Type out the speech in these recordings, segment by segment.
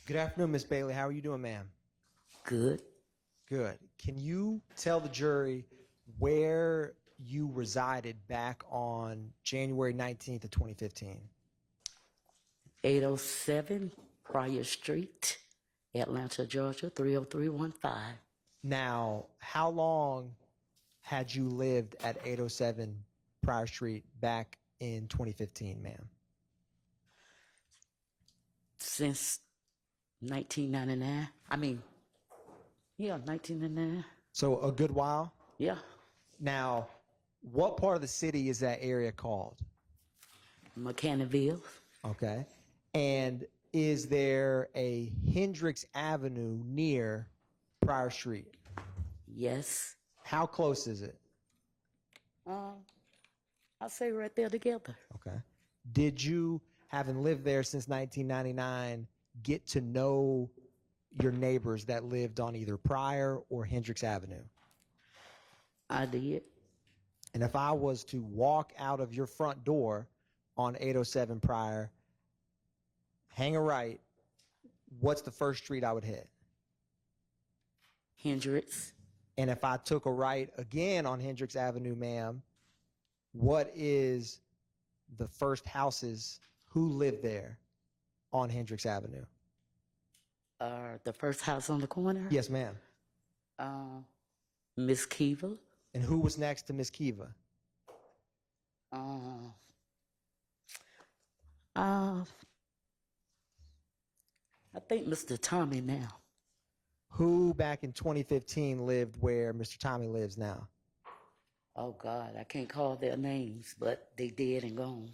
Good afternoon, Miss Bailey. How are you doing, ma'am? Good. Good. Can you tell the jury where you resided back on January 19th of 2015? 807 Prior Street, Atlanta, Georgia, 30315. Now, how long had you lived at 807 Prior Street back in 2015, ma'am? Since 1999. 1999. So a good while? Yeah. Now, what part of the city is that area called? Mechanicsville. Okay. And is there a Hendricks Avenue near Prior Street? Yes. How close is it? I'll say right there together. Okay. Did you, having lived there since 1999, get to know your neighbors that lived on either Prior or Hendricks Avenue? I did. And if I was to walk out of your front door on 807 Prior, hang a right, what's the first street I would hit? Hendricks. And if I took a right again on Hendricks Avenue, ma'am, what is the first houses who live there on Hendricks Avenue? The first house on the corner? Yes, ma'am. Miss Kiva. And who was next to Miss Kiva? I think Mr. Tommy now. Who back in 2015 lived where Mr. Tommy lives now? Oh, God, I can't call their names, but they dead and gone.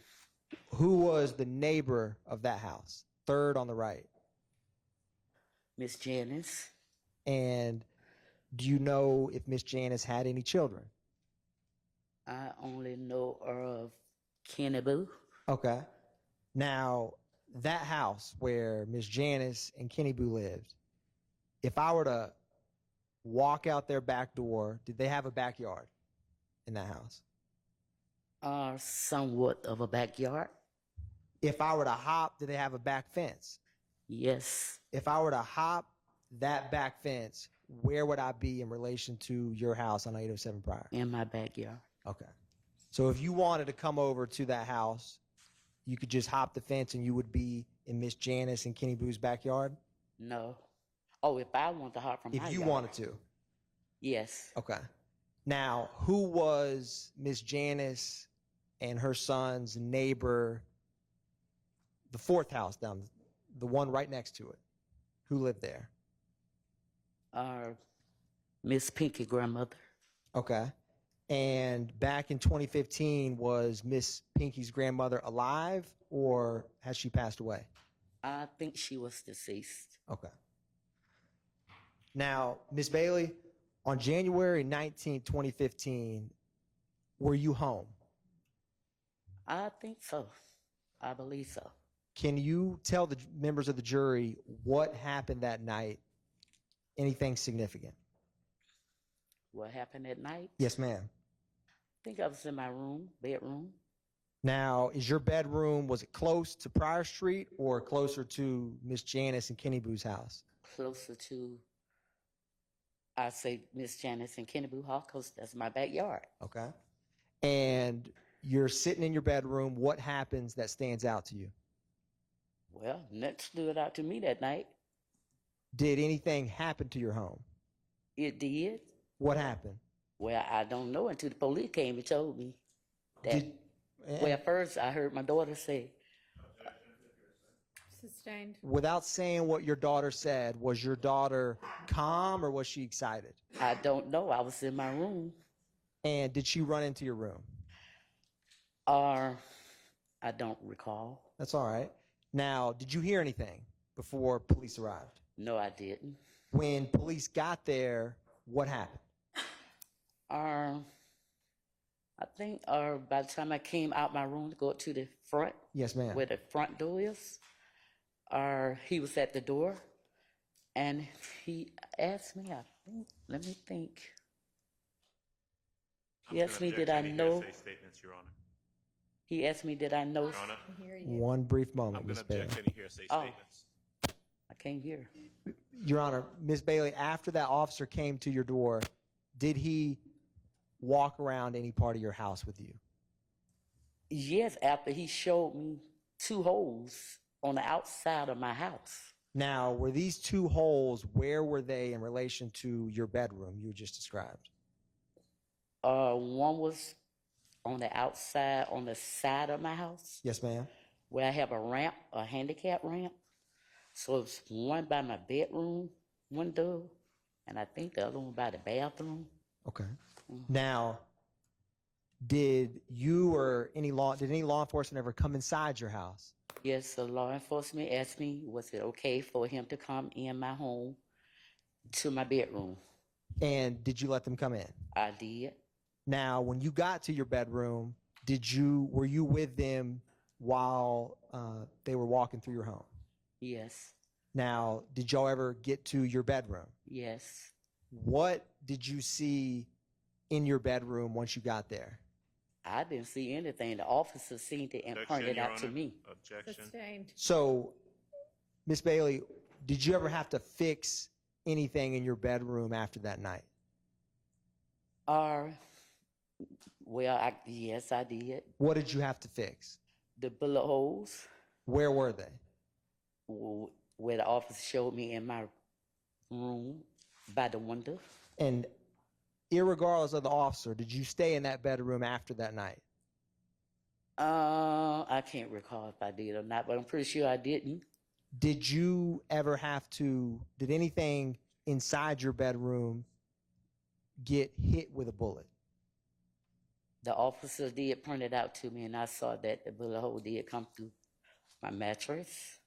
Who was the neighbor of that house? Third on the right. Miss Janice. And do you know if Miss Janice had any children? I only know of Kenny Boo. Okay. Now, that house where Miss Janice and Kenny Boo lived, if I were to walk out their back door, did they have a backyard in that house? Somewhat of a backyard. If I were to hop, did they have a back fence? Yes. If I were to hop that back fence, where would I be in relation to your house on 807 Prior? In my backyard. Okay. So if you wanted to come over to that house, you could just hop the fence and you would be in Miss Janice and Kenny Boo's backyard? No. Oh, if I want to hop from my If you yard. wanted to. Yes. Okay. Now, who was Miss Janice and her son's neighbor, the fourth house down, the one right next to it? Who lived there? Miss Pinky grandmother. Okay. And back in 2015, was Miss Pinky's grandmother alive or has she passed away? I think she was deceased. Okay. Now, Miss Bailey, on January 19, 2015, were you home? I think so. I believe so. Can you tell the members of the jury what happened that night? Anything significant? What happened at night? Yes, ma'am. I think I was in my room, bedroom. Now, is your bedroom, was it close to Prior Street or closer to Miss Janice and Kenny Boo's house? Closer to, I say Miss Janice and Kenny Boo Hall, because that's my backyard. Okay. And you're sitting in your bedroom. What happens that stands out to you? Well, nothing stood out to me that night. Did anything happen to your home? It did. What happened? Well, I don't know until the police came and told me that. Well, first I heard my daughter say. Sustained. Without saying what your daughter said, was your daughter calm or was she excited? I don't know. I was in my room. And did she run into your room? I don't recall. That's all right. Now, did you hear anything before police arrived? No, I didn't. When police got there, what happened? I think by the time I came out my room to go up to the front, Yes, ma'am. where the front door is, he was at the door, and he asked me, I think, let me think. He asked me, did I know? Statements, Your Honor. He asked me, did I know? Your Honor, I hear you. One brief moment, I'm Miss going to Bailey. object to any hearsay Oh. statements. I can't hear. Your Honor, Ms. Bailey, after that officer came to your door, did he walk around any part of your house with you? Yes, after he showed me 2 holes on the outside of my house. Now, were these 2 holes, where were they in relation to your bedroom you just described? One was on the outside, on the side of my house, Yes, ma'am. where I have a ramp, a handicap ramp. So it's one by my bedroom window, and I think the other one by the bathroom. Okay. Now, did you or did any law enforcement ever come inside your house? Yes, the law enforcement asked me, was it okay for him to come in my home to my bedroom? And did you let them come in? I did. Now, when you got to your bedroom, were you with them while they were walking through your home? Yes. Now, did y'all ever get to your bedroom? Yes. What did you see in your bedroom once you got there? I didn't see anything. The officer seen it and pointed out to me. Objection. Sustained. So, Miss Bailey, did you ever have to fix anything in your bedroom after that night? Well, yes, I did. What did you have to fix? The bullet holes Where were they? where the officer showed me in my room by the window. And irregardless of the officer, did you stay in that bedroom after that night? I can't recall if I did or not, but I'm pretty sure I didn't. Did you ever did anything inside your bedroom get hit with a bullet? The officer did point it out to me, and I saw that the bullet hole did come through my mattress.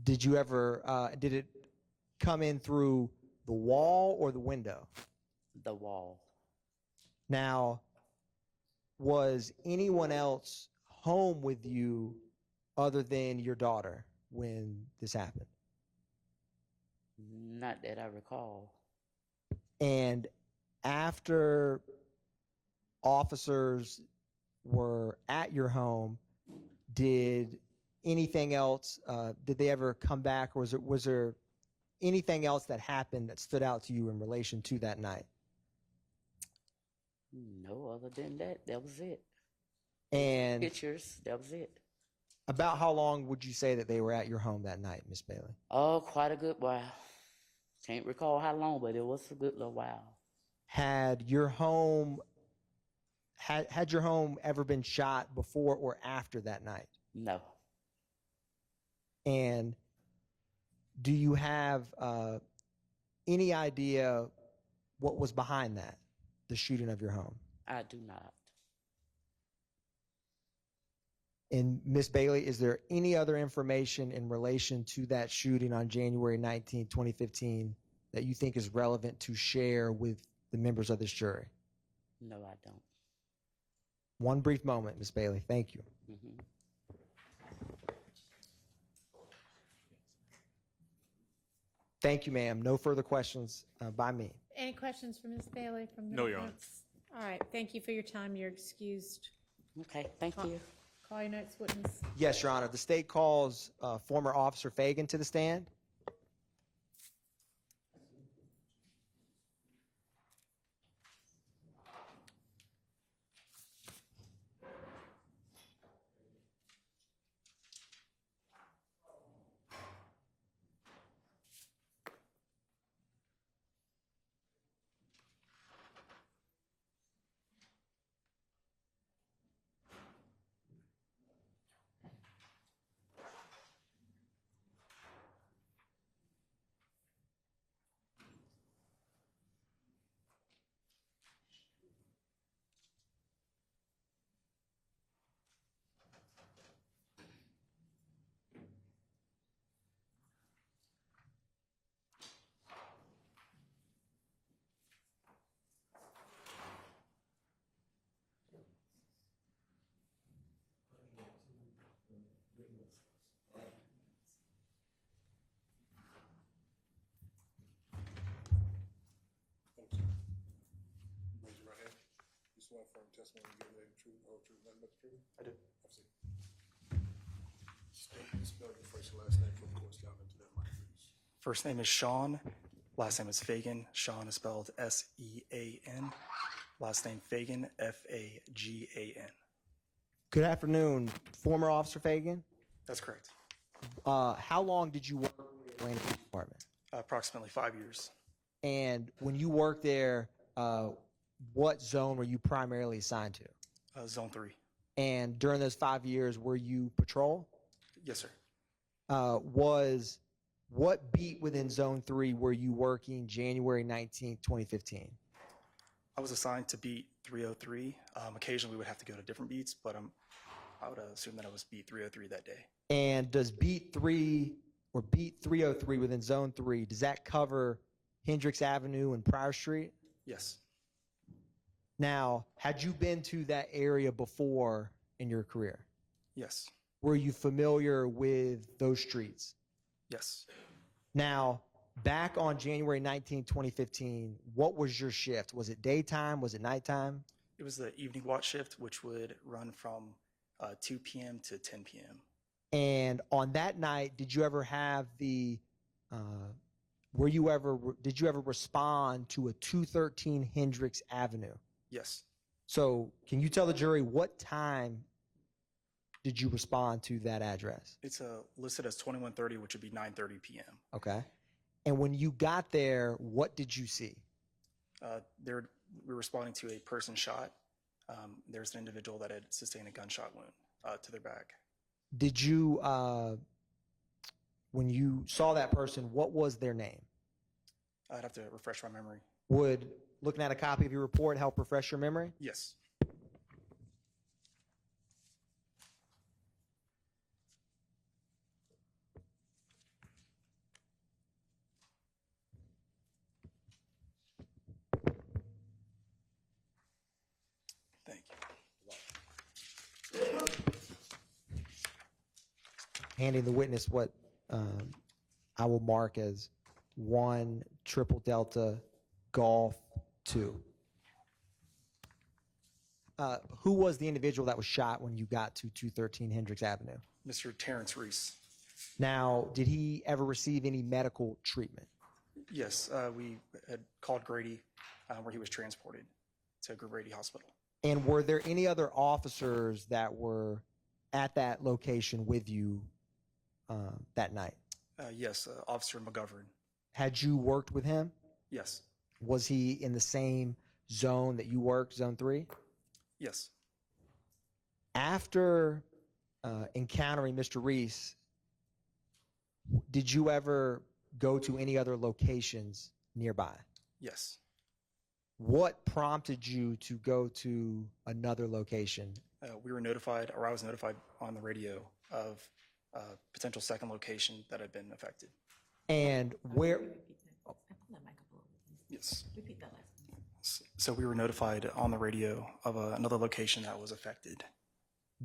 Did it come in through the wall or the window? The wall. Now, was anyone else home with you other than your daughter when this happened? Not that I recall. And after officers were at your home, did anything else, did they ever come back, or was there anything else that happened that stood out to you in relation to that night? No, other than that, that was it. And Pictures, that was it. about how long would you say that they were at your home that night, Miss Bailey? Oh, quite a good while. Can't recall how long, but it was a good little while. Had your home ever been shot before or after that night? No. And do you have any idea what was behind that, the shooting of your home? I do not. And Miss Bailey, is there any other information in relation to that shooting on January 19, 2015 that you think is relevant to share with the members of this jury? No, I don't. One brief moment, Miss Bailey. Thank you. Mm-hmm. Thank you, ma'am. No further questions by me. Any questions for Ms. Bailey from the No, Your Honor. defense? All right, thank you for your time. You're excused. Okay, thank you. Call your next witness. Yes, Your Honor. The state calls former Officer Fagan to the stand. Raise your right hand. You swear firm testimony you give the truth, whole truth, nothing but the truth? I do. State and spell your first and last name for the court, down into that mic, please. First name is Sean. Last name is Fagan. Sean is spelled S-E-A-N. Last name Fagan, F-A-G-A-N. Good afternoon, former Officer Fagan. That's correct. How long did you work in the Atlanta Police Department? Approximately 5 years. And when you worked there, what zone were you primarily assigned to? Zone 3. And during those 5 years, were you patrol? Yes, sir. What beat within Zone 3 were you working January 19th, 2015? I was assigned to beat 303. Occasionally we would have to go to different beats, but I would assume that I was beat 303 that day. And does beat 3 or beat 303 within Zone 3, does that cover Hendricks Avenue and Pryor Street? Yes. Now, had you been to that area before in your career? Yes. Were you familiar with those streets? Yes. Now, back on January 19, 2015, what was your shift? Was it daytime? Was it nighttime? It was the evening watch shift, which would run from 2 p.m. to 10 p.m. And on that night, did you ever have did you ever respond to a 213 Hendricks Avenue? Yes. So can you tell the jury what time did you respond to that address? It's listed as 2130, which would be 9:30 p.m. Okay. And when you got there, what did you see? We were responding to a person shot. There's an individual that had sustained a gunshot wound to their back. Did you, when you saw that person, what was their name? I'd have to refresh my memory. Would looking at a copy of your report help refresh your memory? Yes. Thank you. Handing the witness what I will mark as 1 Triple Delta Golf 2. Who was the individual that was shot when you got to 213 Hendricks Avenue? Mr. Terrence Reese. Now, did he ever receive any medical treatment? Yes, we had called Grady where he was transported to Grady Hospital. And were there any other officers that were at that location with you that night? Yes, Officer McGovern. Had you worked with him? Yes. Was he in the same zone that you worked, Zone 3? Yes. After encountering Mr. Reese, did you ever go to any other locations nearby? Yes. What prompted you to go to another location? We were notified, or I was notified on the radio of a potential second location that had been affected. And where? Yes. So we were notified on the radio of another location that was affected.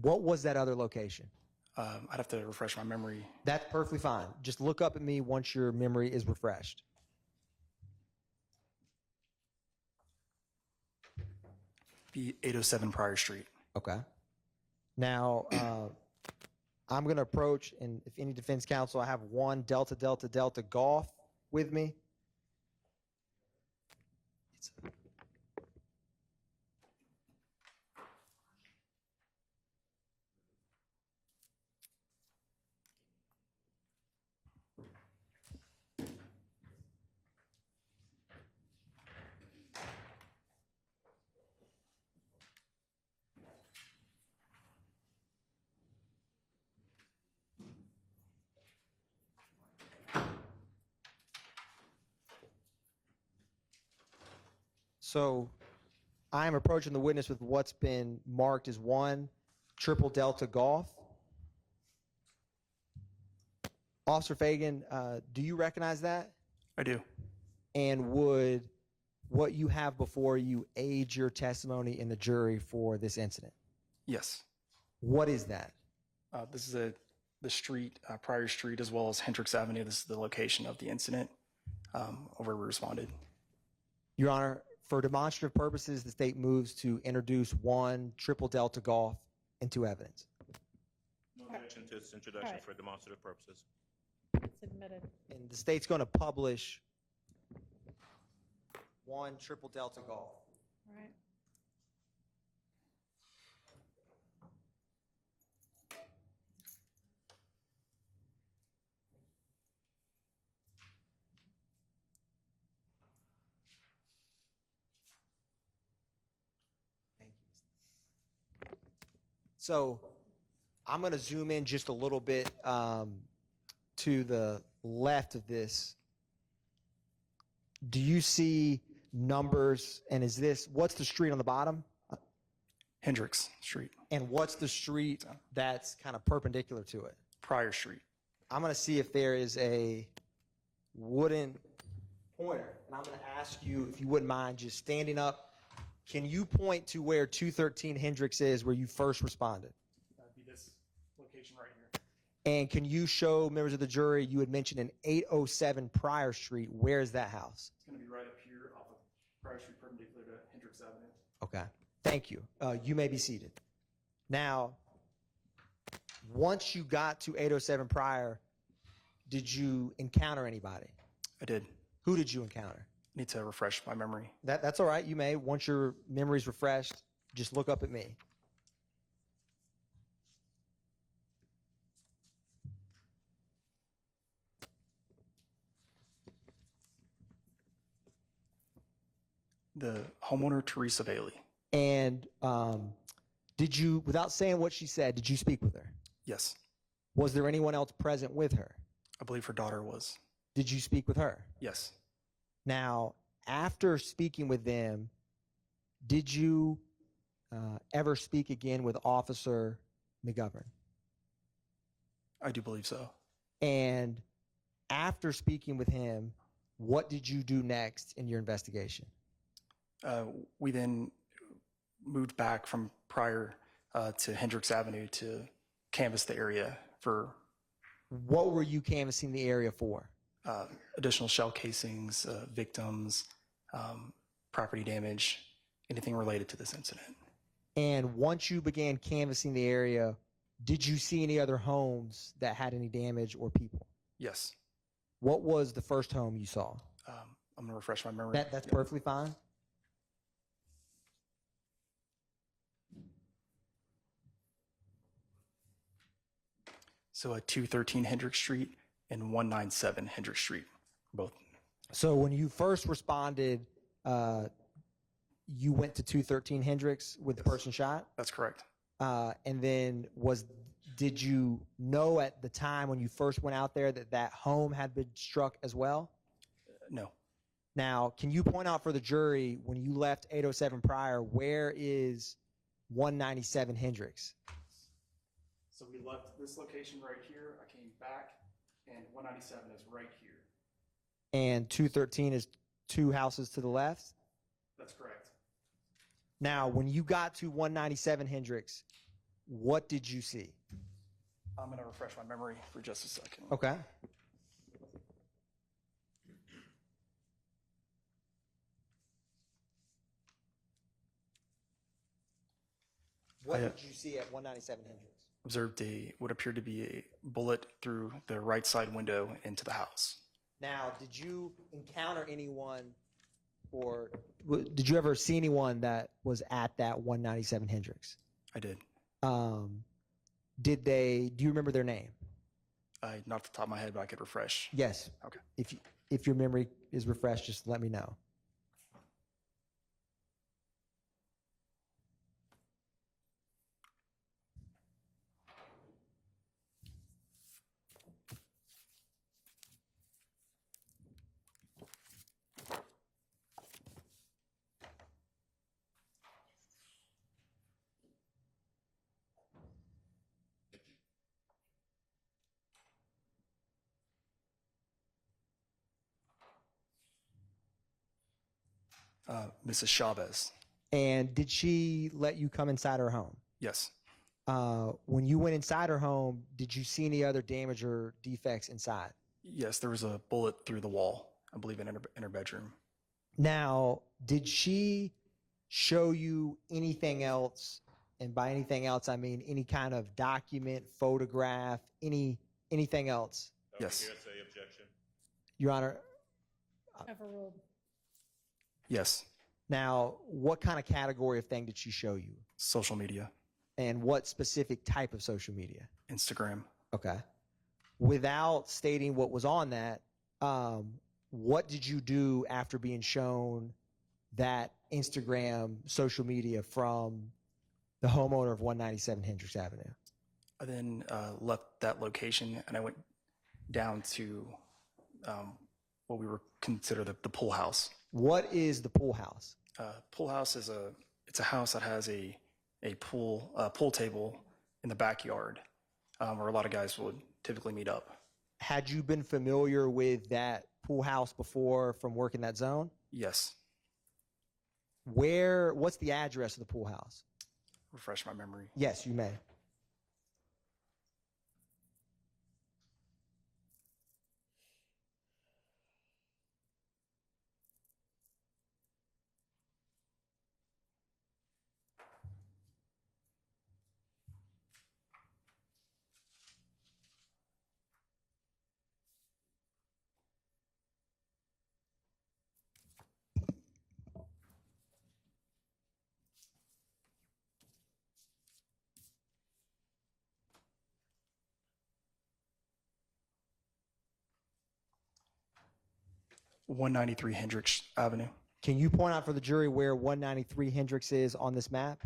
What was that other location? I'd have to refresh my memory. That's perfectly fine. Just look up at me once your memory is refreshed. Be 807 Pryor Street. Okay. Now, I'm going to approach, and if any defense counsel, I have 1 Delta Delta Delta Golf with me. So I am approaching the witness with what's been marked as 1 Triple Delta Golf. Officer Fagan, do you recognize that? I do. And would what you have before you aid your testimony in the jury for this incident? Yes. What is that? This is the street, Pryor Street, as well as Hendricks Avenue. This is the location of the incident where we responded. Your Honor, for demonstrative purposes, the state moves to introduce 1 Triple Delta Golf into evidence. No objection to its introduction Alright. for demonstrative purposes. submitted. And the state's going to publish 1 triple Delta Golf. All right. So I'm going to zoom in just a little bit to the left of this. Do you see numbers? And what's the street on the bottom? Hendricks Street, And what's the street that's kind of perpendicular to it? Pryor Street. I'm going to see if there is a wooden pointer. And I'm going to ask you, if you wouldn't mind, just standing up. Can you point to where 213 Hendricks is, where you first responded? That'd be this location right here. And can you show members of the jury, you had mentioned an 807 Pryor Street. Where is that house? It's going to be right up here off of Pryor Street, perpendicular to Hendricks Avenue. Okay. Thank you. You may be seated. Now, once you got to 807 Pryor, did you encounter anybody? I did. Who did you encounter? Need to refresh my memory. That's all right. You may. Once your memory's refreshed, just look up at me. The homeowner, Teresa Bailey. And did you, without saying what she said, did you speak with her? Yes. Was there anyone else present with her? I believe her daughter was. Did you speak with her? Yes. Now, after speaking with them, did you ever speak again with Officer McGovern? I do believe so. And after speaking with him, what did you do next in your investigation? We then moved back from Pryor to Hendricks Avenue to canvass the area for What were you canvassing the area for? additional shell casings, victims, property damage, anything related to this incident. And once you began canvassing the area, did you see any other homes that had any damage or people? Yes. What was the first home you saw? I'm going to refresh my memory. That's perfectly fine. So at 213 Hendricks Street and 197 Hendricks Street, both. So when you first responded, you went to 213 Hendricks with the person shot? That's correct. And then did you know at the time when you first went out there that that home had been struck as well? No. Now, can you point out for the jury, when you left 807 Pryor, where is 197 Hendricks? So we left this location right here. I came back, and 197 is right here. And 213 is 2 houses to the left? That's correct. Now, when you got to 197 Hendricks, what did you see? I'm going to refresh my memory for just a second. Okay. What did you see at 197 Hendricks? Observed what appeared to be a bullet through the right side window into the house. Now, did you encounter anyone or did you ever see anyone that was at that 197 Hendricks? I did. Do you remember their name? Not off the top of my head, but I could refresh. Yes. Okay. If your memory is refreshed, just let me know. Mrs. Chavez. And did she let you come inside her home? Yes. When you went inside her home, did you see any other damage or defects inside? Yes, there was a bullet through the wall, I believe, in her bedroom. Now, did she show you anything else? And by anything else, I mean any kind of document, photograph, anything else? Yes. Hearsay objection. Your Honor, Overruled. Yes. now, what kind of category of thing did she show you? Social media. And what specific type of social media? Instagram. Okay. Without stating what was on that, what did you do after being shown that Instagram social media from the homeowner of 197 Hendricks Avenue? I then left that location and I went down to what we were consider the pool house. What is the pool house? Pool house is it's a house that has a pool table in the backyard where a lot of guys would typically meet up. Had you been familiar with that pool house before from working that zone? Yes. What's the address of the pool house? Refresh my memory. Yes, you may. – 193 Hendricks Avenue. Can you point out for the jury where 193 Hendricks is on this map?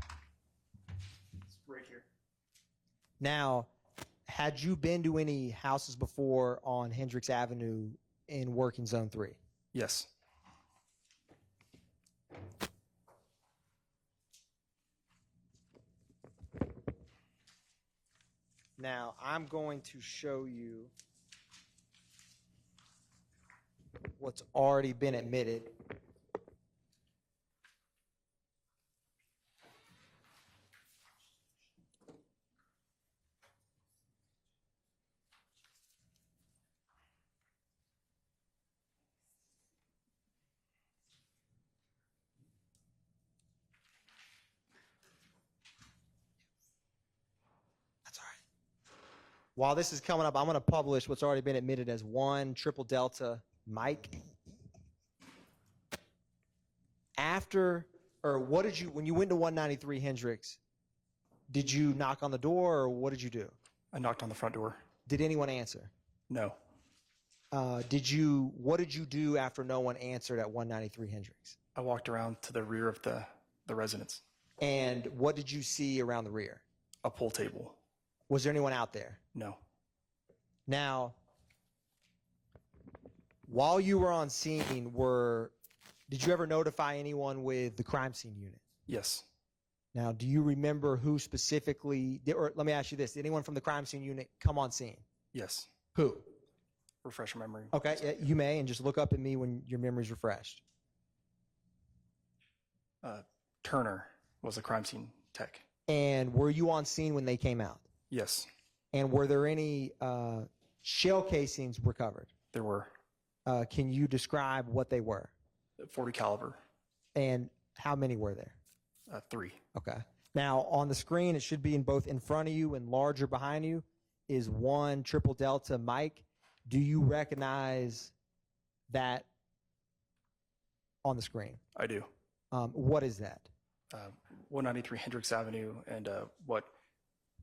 It's right here. Now, had you been to any houses before on Hendricks Avenue in working zone 3? Yes. Now, I'm going to show you what's already been admitted. That's all right. While this is coming up, I'm going to publish what's already been admitted as 1 triple delta Mike. When you went to 193 Hendricks, did you knock on the door or what did you do? I knocked on the front door. Did anyone answer? No. What did you do after no one answered at 193 Hendricks? I walked around to the rear of the residence. And what did you see around the rear? A pool table. Was there anyone out there? No. Now, while you were on scene, did you ever notify anyone with the crime scene unit? Yes. Now, do you remember who specifically, or let me ask you this, did anyone from the crime scene unit come on scene? Yes. Who? Refresh your memory. Okay, yeah, you may, and just look up at me when your memory's refreshed. Turner was a crime scene tech. And were you on scene when they came out? Yes. And were there any shell casings recovered? There were. Can you describe what they were? 40 caliber. And how many were there? 3. Okay. Now, on the screen, it should be in both in front of you and larger behind you, is 1 triple delta Mike. Do you recognize that on the screen? I do. What is that? 193 Hendricks Avenue and what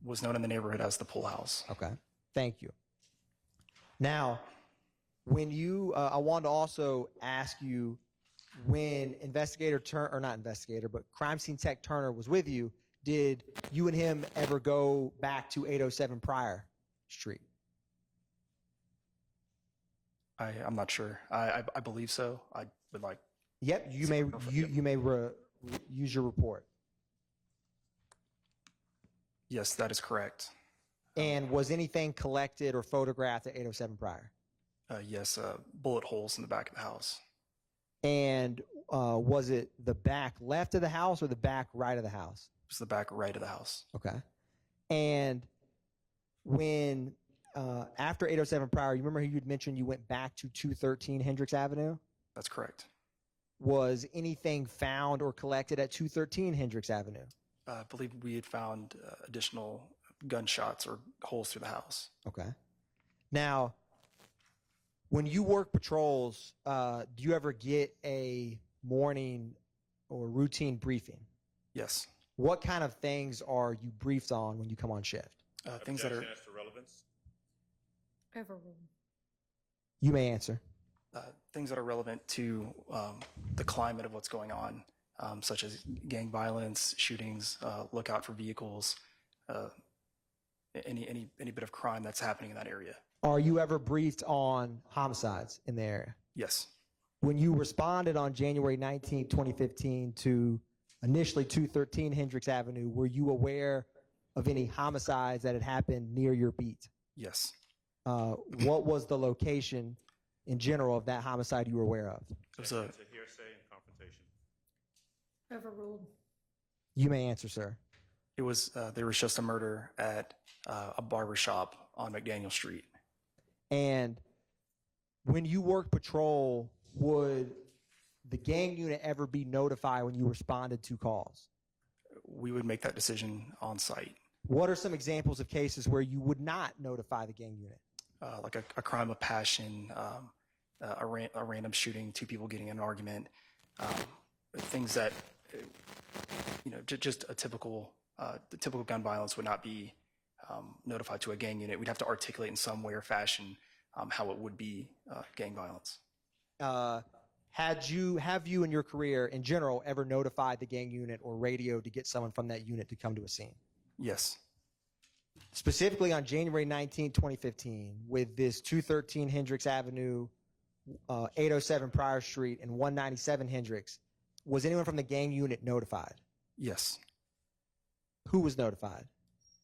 was known in the neighborhood as the pool house. Okay. Thank you. Now, when I wanted to also ask you, when crime scene tech Turner was with you, did you and him ever go back to 807 Prior Street? I'm not sure. I believe so. I would like. Yep. You may use your report. Yes, that is correct. And was anything collected or photographed at 807 Prior? Yes, bullet holes in the back of the house. And was it the back left of the house or the back right of the house? It was the back right of the house. Okay. And when after 807 Prior, you remember you'd mentioned you went back to 213 Hendricks Avenue? That's correct. Was anything found or collected at 213 Hendricks Avenue? I believe we had found additional gunshots or holes through the house. Okay. Now, When you work patrols, do you ever get a morning or routine briefing? Yes. What kind of things are you briefed on when you come on shift? Things that are Objection as to relevance. Overruled. You may answer. things that are relevant to the climate of what's going on, such as gang violence, shootings, look out for vehicles, any bit of crime that's happening in that area. Are you ever briefed on homicides in the area? Yes. When you responded on January 19, 2015 to initially 213 Hendricks Avenue, were you aware of any homicides that had happened near your beat? Yes. What was the location in general of that homicide you were aware of? It was a It's a hearsay and confrontation. Overruled. You may answer, sir. It was there was just a murder at a barber shop on McDaniel Street. And when you worked patrol, would the gang unit ever be notified when you responded to calls? We would make that decision on site. What are some examples of cases where you would not notify the gang unit? Like a crime of passion, a random shooting, two people getting in an argument, things that, just a typical, the typical gun violence would not be notified to a gang unit. We'd have to articulate in some way or fashion how it would be gang violence. Have you in your career in general ever notified the gang unit or radioed to get someone from that unit to come to a scene? Yes. Specifically on January 19, 2015, with this 213 Hendricks Avenue, 807 Pryor Street, and 197 Hendricks, was anyone from the gang unit notified? Yes. Who was notified?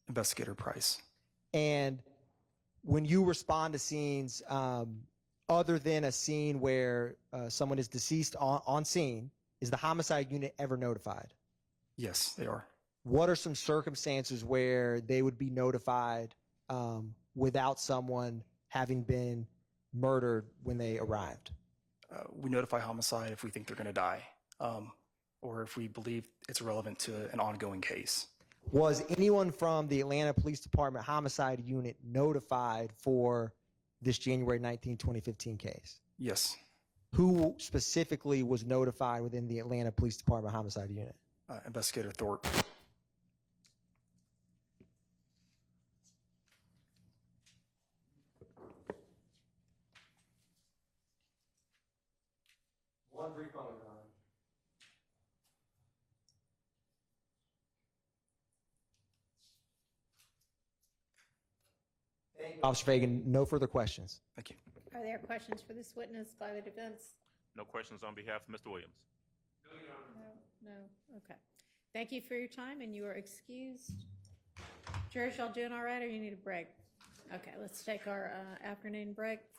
Investigator Price. And when you respond to scenes, other than a scene where someone is deceased on scene, is the homicide unit ever notified? Yes, they are. What are some circumstances where they would be notified without someone having been murdered when they arrived? We notify homicide if we think they're going to die, or if we believe it's relevant to an ongoing case. Was anyone from the Atlanta Police Department homicide unit notified for this January 19, 2015 case? Yes. Who specifically was notified within the Atlanta Police Department homicide unit? Investigator Thorpe. One brief moment, Your Honor. Thank you, Officer Fagan. No further questions. Thank you. Are there questions for this witness by the defense? No questions on behalf of Mr. Williams. No? No? Okay. Thank you for your time, and you are excused. Jurors, y'all doing all right, or you need a break? Okay, let's take our afternoon break.